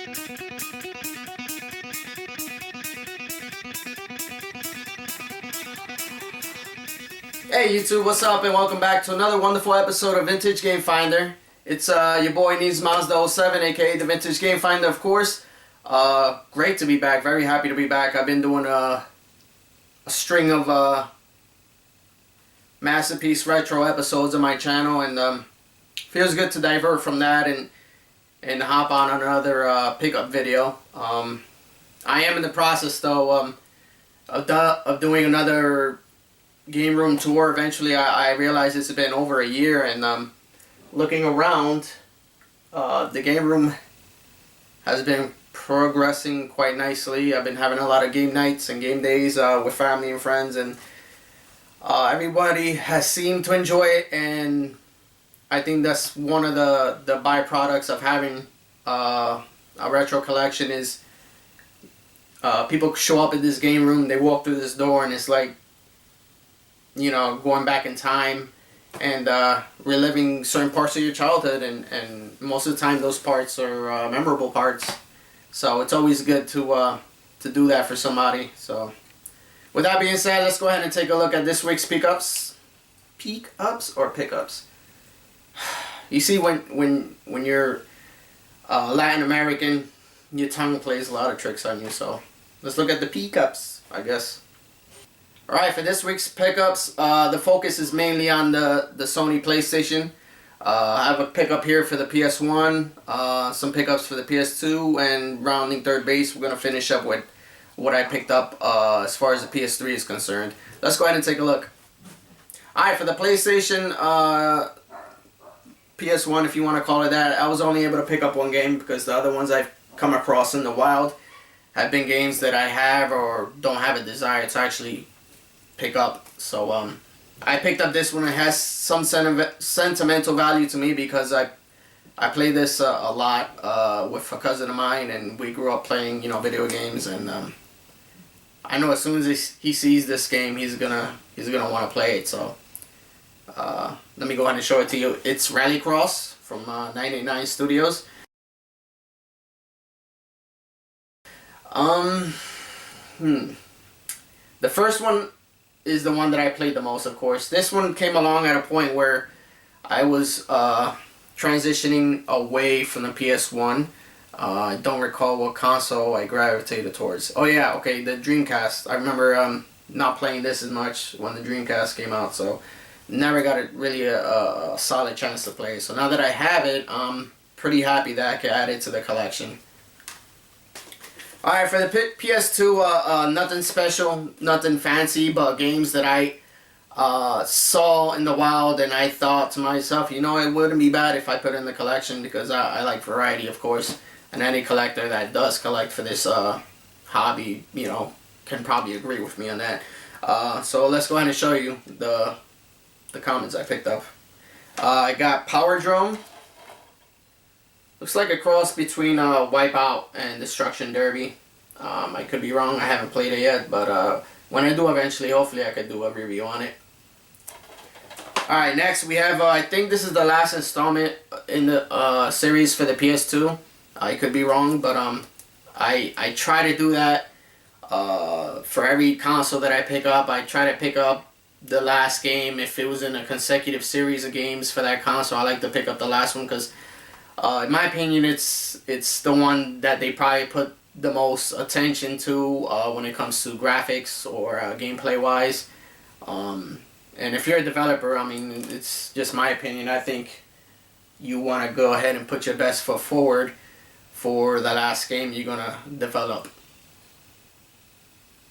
Hey YouTube, what's up, and welcome back to another wonderful episode of Vintage Game Finder. It's your boy Needs Mazda 07, aka the Vintage Game Finder, of course. Great to be back, very happy to be back. I've been doing a string of Masterpiece Retro episodes on my channel, and feels good to divert from that and hop on another pickup video. I am in the process though of doing another game room tour. Eventually, I realized it's been over a year, and looking around, the game room has been progressing quite nicely. I've been having a lot of game nights and game days with family and friends, and everybody has seemed to enjoy it, and I think that's one of the byproducts of having a retro collection is people show up at this game room, they walk through this door, and it's like, you know, going back in time and reliving certain parts of your childhood, and most of the time those parts are memorable parts. So it's always good to do that for somebody. So with that being said, let's go ahead and take a look at this week's pickups. Pickups? You see, when you're Latin American, your tongue plays a lot of tricks on you. So let's look at the pickups, I guess. Alright, for this week's pickups, the focus is mainly on the Sony PlayStation. I have a pickup here for the PS1, some pickups for the PS2, and rounding third base, we're going to finish up with what I picked up as far as the PS3 is concerned. Let's go ahead and take a look. Alright, for the PlayStation, PS1, if you want to call it that, I was only able to pick up one game because the other ones I've come across in the wild have been games that I have or don't have a desire to actually pick up. So I picked up this one. It has some sentimental value to me because I play this a lot with a cousin of mine, and we grew up playing, you know, video games, and I know as soon as he sees this game, he's gonna want to play it. So let me go ahead and show it to you. It's Rallycross from 989 Studios. The first one is the one that I played the most, of course. This one came along at a point where I was transitioning away from the PS1. I don't recall what console I gravitated towards. Oh yeah, okay, the Dreamcast. I remember not playing this as much when the Dreamcast came out, so never got a solid chance to play. So now that I have it, I'm pretty happy that I could add it to the collection. Alright, for the PS2, nothing special, nothing fancy, but games that I saw in the wild, and I thought to myself, you know, it wouldn't be bad if I put it in the collection, because I like variety, of course, and any collector that does collect for this hobby, you know, can probably agree with me on that. So let's go ahead and show you the comments I picked up. I got Power Drone. Looks like a cross between Wipeout and Destruction Derby. I could be wrong, I haven't played it yet, but when I do eventually, hopefully I could do a review on it. Alright, next we have, I think this is the last installment in the series for the PS2. I could be wrong, but I try to do that for every console that I pick up. I try to pick up the last game. If it was in a consecutive series of games for that console, I like to pick up the last one, because in my opinion, it's the one that they probably put the most attention to when it comes to graphics or gameplay wise. And if you're a developer, I mean, it's just my opinion. I think you want to go ahead and put your best foot forward for the last game you're going to develop.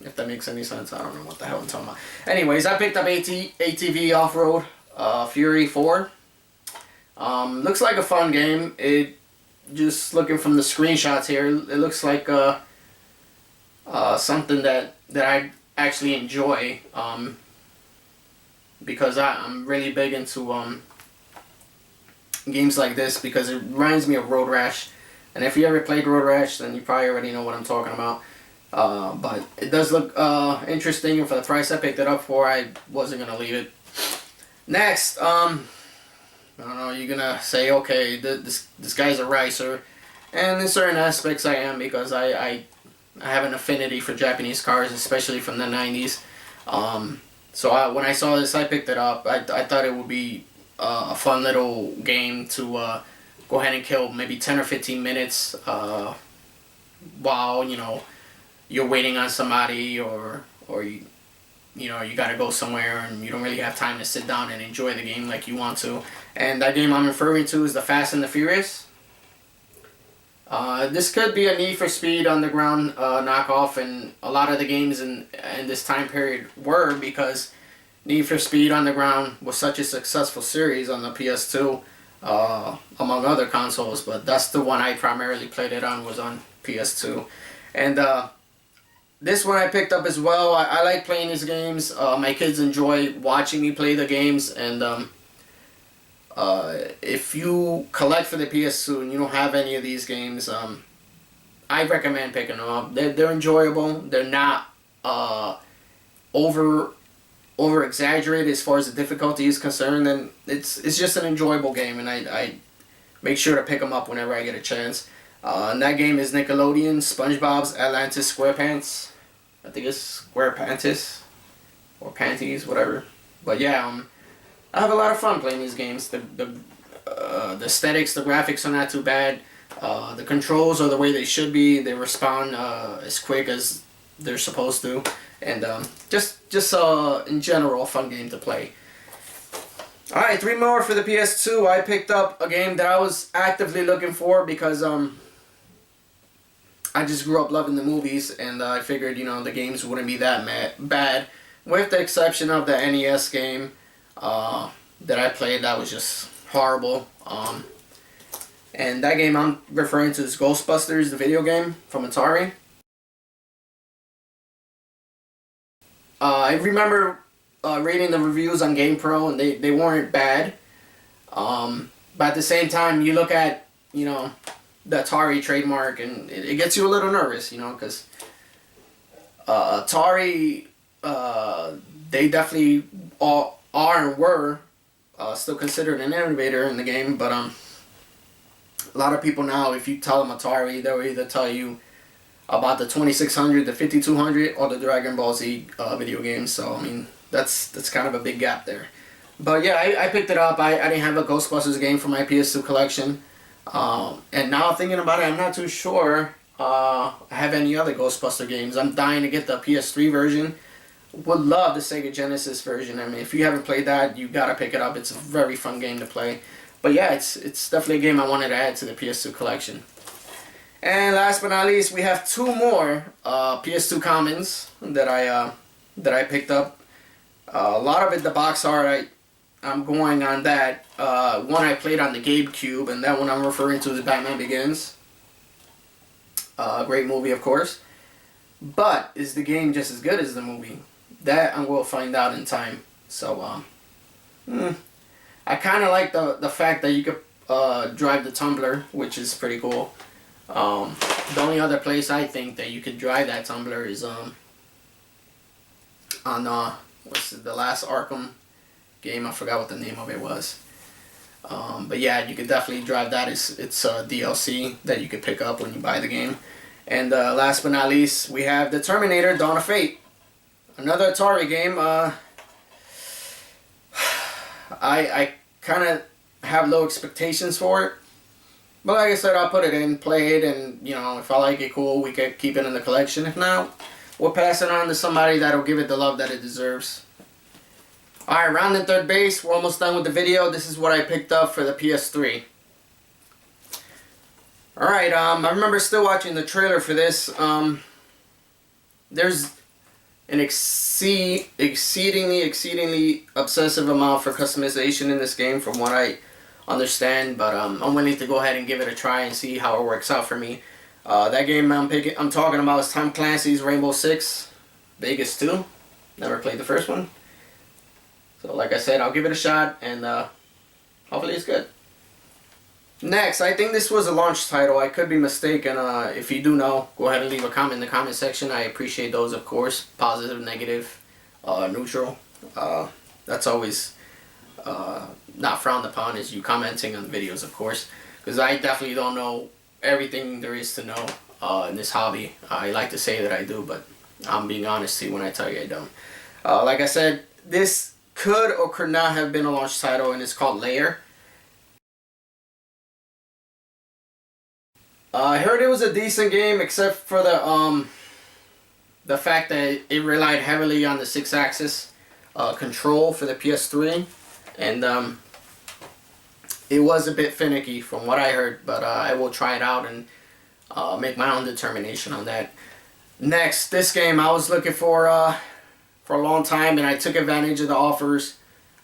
If that makes any sense, I don't know what the hell I'm talking about. Anyways, I picked up ATV Off-Road Fury 4. Looks like a fun game. It, just looking from the screenshots here, it looks like something that I actually enjoy, because I'm really big into games like this, because it reminds me of Road Rash, and if you ever played Road Rash, then you probably already know what I'm talking about. But it does look interesting, and for the price I picked it up for, I wasn't gonna leave it. Next, I don't know, you're gonna say, okay, this guy's a racer. And in certain aspects I am, because I have an affinity for Japanese cars, especially from the 90s. So when I saw this, I picked it up. I thought it would be a fun little game to go ahead and kill maybe 10 or 15 minutes while, you're waiting on somebody, or you gotta go somewhere and you don't really have time to sit down and enjoy the game like you want to. And that game I'm referring to is the Fast and the Furious. This could be a Need for Speed Underground knockoff, and a lot of the games in this time period were, because Need for Speed Underground was such a successful series on the PS2, among other consoles, but that's the one I primarily played it on, was on PS2. And this one I picked up as well. I like playing these games. My kids enjoy watching me play the games, and if you collect for the PS2 and you don't have any of these games, I recommend picking them up. They're enjoyable. They're not over exaggerated as far as the difficulty is concerned, and it's just an enjoyable game, and I make sure to pick them up whenever I get a chance. And that game is Nickelodeon SpongeBob's Atlantis SquarePants. I think it's SquarePantis or Panties, whatever. But yeah, I have a lot of fun playing these games. The aesthetics, the graphics are not too bad. The controls are the way they should be. They respond as quick as they're supposed to, and just in general, a fun game to play. All right, 3 more for the PS2. I picked up a game that I was actively looking for, because I just grew up loving the movies, and I figured the games wouldn't be that bad, with the exception of the NES game that I played. That was just horrible. And that game I'm referring to is Ghostbusters, the video game from Atari. I remember reading the reviews on GamePro, and they weren't bad. But at the same time, you look at, the Atari trademark, and it gets you a little nervous, because Atari, they definitely are and were still considered an innovator in the game, but a lot of people now, if you tell them Atari, they'll either tell you about the 2600, the 5200, or the Dragon Ball Z video games. So I mean, that's kind of a big gap there. But yeah, I picked it up. I didn't have a Ghostbusters game for my PS2 collection, and now thinking about it, I'm not too sure I have any other Ghostbuster games. I'm dying to get the PS3 version. Would love the Sega Genesis version. I mean, if you haven't played that, you gotta pick it up. It's a very fun game to play. But yeah, it's definitely a game I wanted to add to the PS2 collection. And last but not least, we have 2 more PS2 commons that I picked up. A lot of it, the box art, I'm going on that. One I played on the GameCube, and that one I'm referring to is Batman Begins. Great movie, of course. But is the game just as good as the movie? That I will find out in time. So, I kind of like the fact that you could drive the tumbler, which is pretty cool. The only other place I think that you could drive that tumbler is on the last Arkham game. I forgot what the name of it was. But yeah, you could definitely drive that. It's a DLC that you could pick up when you buy the game. And last but not least, we have the Terminator Dawn of Fate. Another Atari game. I kind of have low expectations for it. But like I said, I'll put it in, play it, and if I like it, cool, we can keep it in the collection. If not, we'll pass it on to somebody that'll give it the love that it deserves. Alright, round and third base. We're almost done with the video. This is what I picked up for the PS3. Alright, I remember still watching the trailer for this. There's an exceedingly obsessive amount for customization in this game, from what I understand, but I'm willing to go ahead and give it a try and see how it works out for me. That game I'm talking about is Tom Clancy's Rainbow Six Vegas 2. Never played the first one. So like I said, I'll give it a shot, and hopefully it's good. Next, I think this was a launch title. I could be mistaken. If you do know, go ahead and leave a comment in the comment section. I appreciate those, of course. Positive, negative, neutral. That's always not frowned upon, is you commenting on the videos, of course. Because I definitely don't know everything there is to know in this hobby. I like to say that I do, but I'm being honest to you when I tell you I don't. Like I said, this could or could not have been a launch title, and it's called Lair. I heard it was a decent game, except for the fact that it relied heavily on the 6-axis control for the PS3, and it was a bit finicky from what I heard. But I will try it out and make my own determination on that. Next, this game I was looking for a long time, and I took advantage of the offers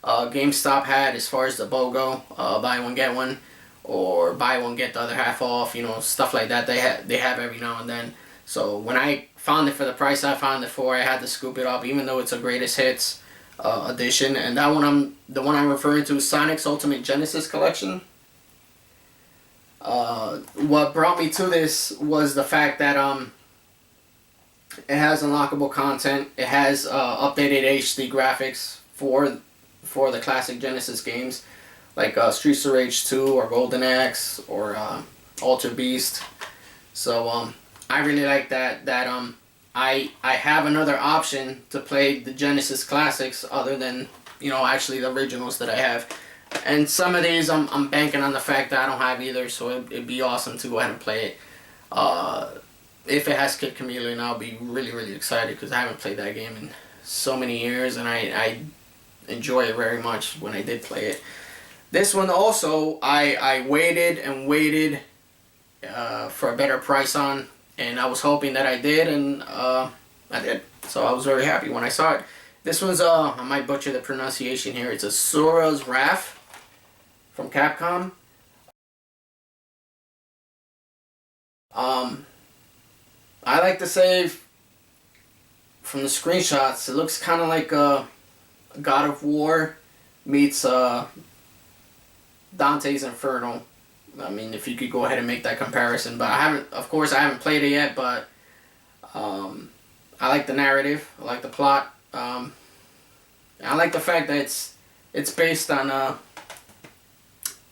GameStop had as far as the BOGO, buy one get one, or buy one get the other half off, you know, stuff like that. They have every now and then. So when I found it for the price I found it for, I had to scoop it up, even though it's a greatest hits edition. And that one, the one I'm referring to is Sonic's Ultimate Genesis Collection. What brought me to this was the fact that it has unlockable content. It has updated HD graphics for the classic Genesis games, like Streets of Rage 2 or Golden Axe or Altered Beast. So I really like that. I have another option to play the Genesis classics other than, you know, actually the originals that I have. And some of these I'm banking on the fact that I don't have either, so it'd be awesome to go ahead and play it. If it has Kid Chameleon, I'll be really, really excited, because I haven't played that game in so many years, and I enjoy it very much when I did play it. This one also, I waited and waited for a better price on, and I was hoping that I did, and I did. So I was very happy when I saw it. This one's, I might butcher the pronunciation here, it's Asura's Wrath from Capcom. I like to say, from the screenshots, it looks kind of like God of War meets Dante's Inferno. I mean, if you could go ahead and make that comparison. But of course I haven't played it yet, but I like the narrative, I like the plot. I like the fact that it's based on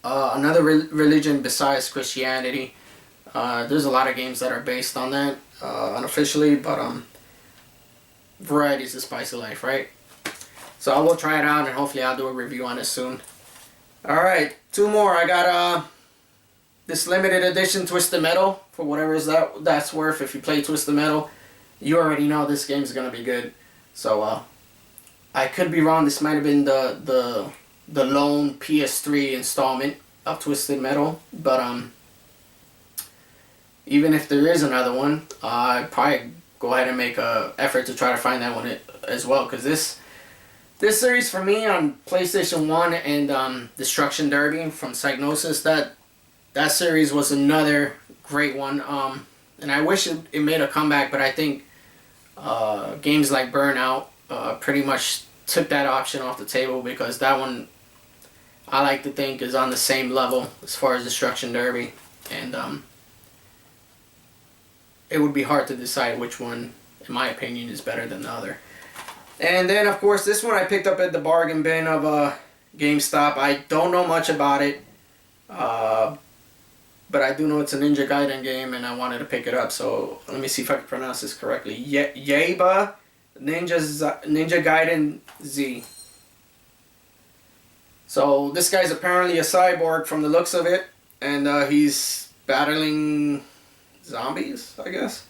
another religion besides Christianity. There's a lot of games that are based on that unofficially, but variety is the spice of life, right? So I will try it out, and hopefully I'll do a review on it soon. Alright, two more. I got this limited edition Twisted Metal, for whatever that's worth. If you play Twisted Metal, you already know this game's gonna be good. So I could be wrong. This might have been the lone PS3 installment of Twisted Metal, but even if there is another one, I'd probably go ahead and make a effort to try to find that one as well, because this series for me on PlayStation 1 and Destruction Derby from Psygnosis, that series was another great one. And I wish it made a comeback, but I think games like Burnout pretty much took that option off the table, because that one, I like to think, is on the same level as far as Destruction Derby, and it would be hard to decide which one, in my opinion, is better than the other. And then, of course, this one I picked up at the bargain bin of GameStop. I don't know much about it, but I do know it's a Ninja Gaiden game, and I wanted to pick it up. So let me see if I can pronounce this correctly. Yaiba Ninja Gaiden Z. So this guy's apparently a cyborg from the looks of it, and he's battling zombies, I guess.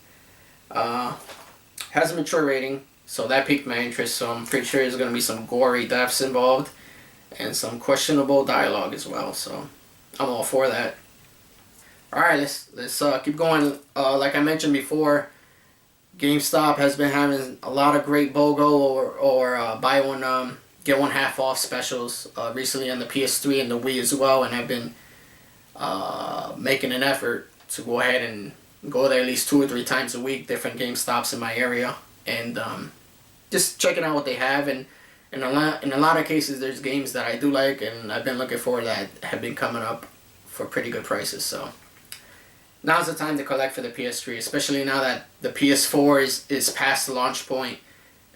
Has a mature rating, so that piqued my interest. So I'm pretty sure there's going to be some gory deaths involved and some questionable dialogue as well. So I'm all for that. All right, let's keep going. Like I mentioned before, GameStop has been having a lot of great BOGO or buy one get one half off specials recently on the PS3 and the Wii as well, and I've been making an effort to go ahead and go there at least 2 or 3 times a week, different GameStops in my area, and just checking out what they have. And in a lot of cases, there's games that I do like, and I've been looking for that have been coming up for pretty good prices. So now's the time to collect for the PS3, especially now that the PS4 is past the launch point,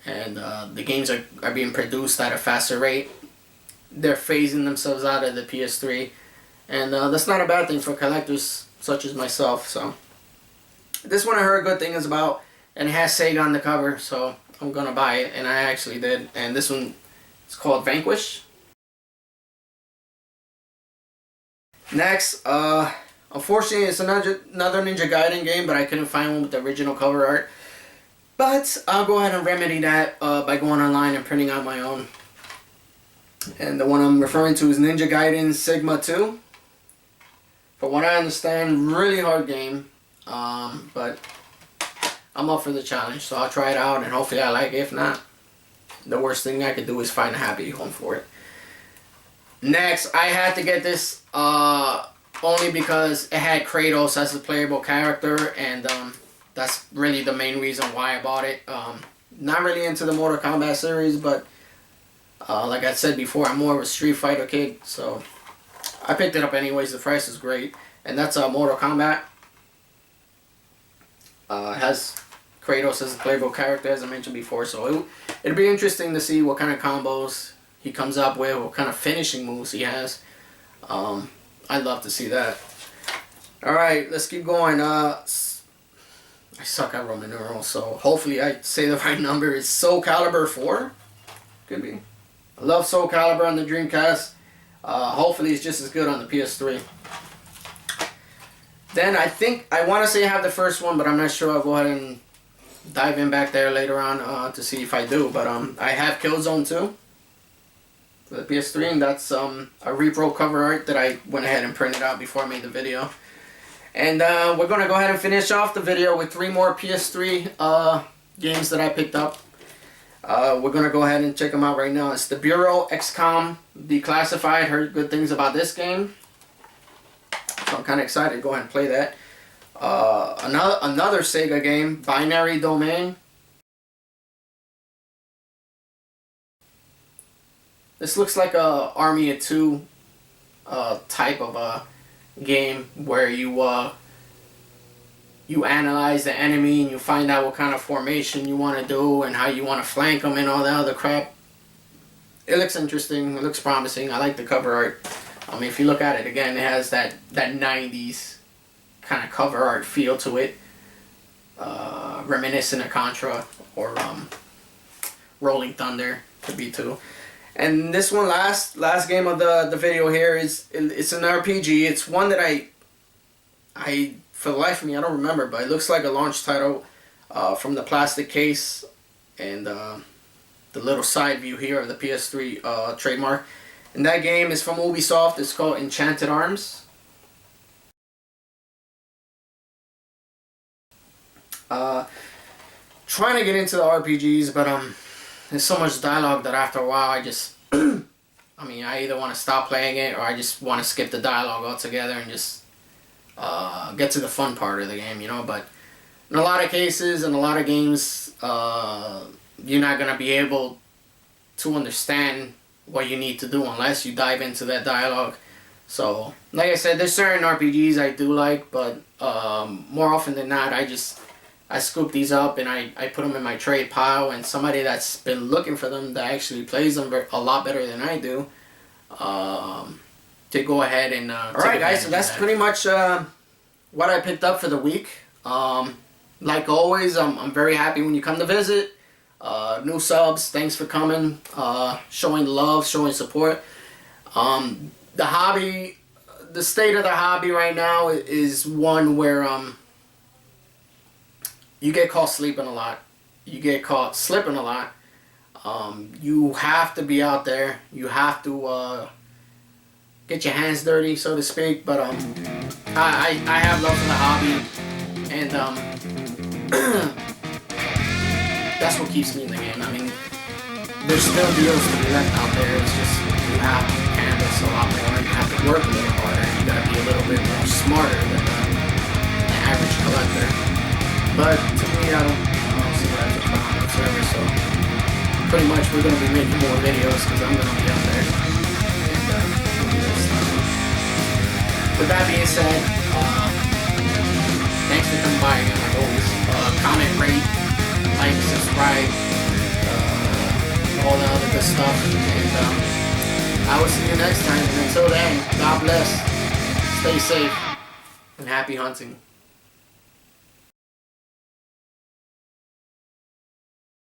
and the games are being produced at a faster rate. They're phasing themselves out of the PS3, and that's not a bad thing for collectors. such as myself. So this one I heard good things about, and it has Sega on the cover, so I'm gonna buy it, and I actually did. And this one is called Vanquish. Next, unfortunately, it's another Ninja Gaiden game, but I couldn't find one with the original cover art. But I'll go ahead and remedy that by going online and printing out my own. And the one I'm referring to is Ninja Gaiden Sigma 2. From what I understand, really hard game, but I'm up for the challenge, so I'll try it out and hopefully I like it. If not, the worst thing I could do is find a happy home for it. Next, I had to get this only because it had Kratos as a playable character, and that's really the main reason why I bought it. Not really into the Mortal Kombat series, but like I said before, I'm more of a Street Fighter kid, so I picked it up anyways. The price is great, and that's Mortal Kombat. It has Kratos as a playable character, as I mentioned before, so it'd be interesting to see what kind of combos he comes up with, what kind of finishing moves he has. I'd love to see that. Alright, let's keep going. I suck at Roman numerals, so hopefully I say the right number. It's Soul Calibur 4? Could be. I love Soul Calibur on the Dreamcast. Hopefully it's just as good on the PS3. Then I want to say I have the first one, but I'm not sure. I'll go ahead and dive in back there later on to see if I do. But I have Killzone 2 for the PS3, and that's a repro cover art that I went ahead and printed out before I made the video. And we're going to go ahead and finish off the video with 3 more PS3 games that I picked up. We're going to go ahead and check them out right now. It's the Bureau XCOM Declassified. Heard good things about this game, so I'm kind of excited to go ahead and play that. Another Sega game, Binary Domain. This looks like a Army of Two type of a game where you analyze the enemy and you find out what kind of formation you want to do and how you want to flank them and all that other crap. It looks interesting. It looks promising. I like the cover art. I mean, if you look at it again, it has that 90s kind of cover art feel to it, reminiscent of Contra or Rolling Thunder could be too. And this one, last game of the video here, it's an RPG. It's one that I for the life of me I don't remember, but it looks like a launch title from the plastic case and the little side view here of the PS3 trademark. And that game is from Ubisoft. It's called Enchanted Arms. Trying to get into the RPGs, but there's so much dialogue that after a while I just I mean, I either want to stop playing it or I just want to skip the dialogue altogether and just get to the fun part of the game, you know. But in a lot of cases, in a lot of games, you're not going to be able to understand what you need to do unless you dive into that dialogue. So, like I said, there's certain RPGs I do like, but more often than not, I scoop these up and I put them in my trade pile, and somebody that's been looking for them that actually plays them a lot better than I do, to go ahead and alright guys, so that's pretty much what I picked up for the week. Like always, I'm very happy when you come to visit. New subs, thanks for coming, showing love, showing support. The hobby, the state of the hobby right now is one where you get caught sleeping a lot. You get caught slipping a lot. You have to be out there. You have to get your hands dirty, so to speak. But I have love for the hobby, and that's what keeps me in the game. I mean, there's still deals to be left out there. It's just you have to canvas a lot more. You have to work a little harder. You got to be a little bit more smarter than the average collector. But to me, I don't see that as a problem whatsoever. So pretty much we're going to be making more videos because I'm going to be out there. And we'll do this stuff. With that being said, thanks for coming by again, like always. Comment, rate, like, subscribe, all the other good stuff. And I will see you next time. And until then, God bless. Stay safe. and happy hunting.